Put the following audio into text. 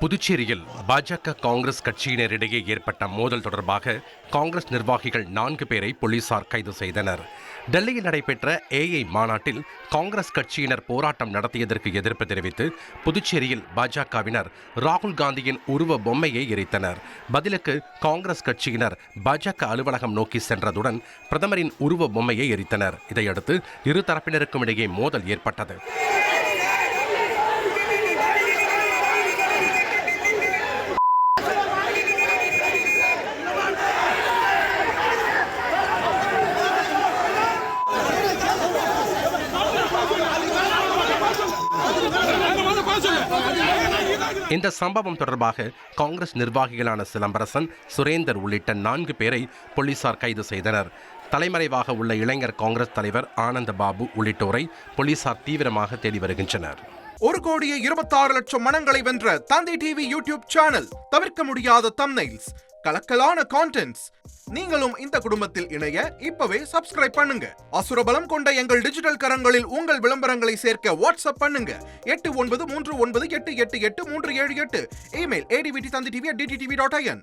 புதுச்சேரியில் பாஜக காங்கிரஸ் கட்சியினரிடையே ஏற்பட்ட மோதல் தொடர்பாக காங்கிரஸ் நிர்வாகிகள் 4 பேரை போலீசார் கைது செய்தனர். டெல்லியில் நடைபெற்ற ஏஐ மாநாட்டில் காங்கிரஸ் கட்சியினர் போராட்டம் நடத்தியதற்கு எதிர்ப்பு தெரிவித்து புதுச்சேரியில் பாஜகவினர் ராகுல் காந்தியின் உருவ பொம்மையை எரித்தனர். பதிலுக்கு காங்கிரஸ் கட்சியினர் பாஜக அலுவலகம் நோக்கி சென்றதுடன் பிரதமரின் உருவ பொம்மையை எரித்தனர். இதையடுத்து இரு தரப்பினருக்கும் இடையே மோதல் ஏற்பட்டது. இந்த சம்பவம் தொடர்பாக காங்கிரஸ் நிர்வாகிகளான சிலம்பரசன், சுரேந்தர் உள்ளிட்ட 4 பேரை போலீசார் கைது செய்தனர். தலைமறைவாக உள்ள இளைஞர் காங்கிரஸ் தலைவர் ஆனந்த பாபு உள்ளிட்டோரை போலீசார் தீவிரமாக தேடி வருகின்றனர். 1,26,00,000 மனங்களை வென்ற தந்தி டிவி யூடியூப் சேனல். தவிர்க்க முடியாத தம்ப்நெயில்ஸ், கலக்கலான கான்டென்ட்ஸ். நீங்களும் இந்த குடும்பத்தில் இணைய இப்பவே சப்ஸ்கிரைப் பண்ணுங்க. அசுரபலம் கொண்ட எங்கள் டிஜிட்டல் கரங்களில் உங்கள் விளம்பரங்களை சேர்க்க வாட்ஸ்அப் பண்ணுங்க. 893988883778. Email advttv@dttv.in.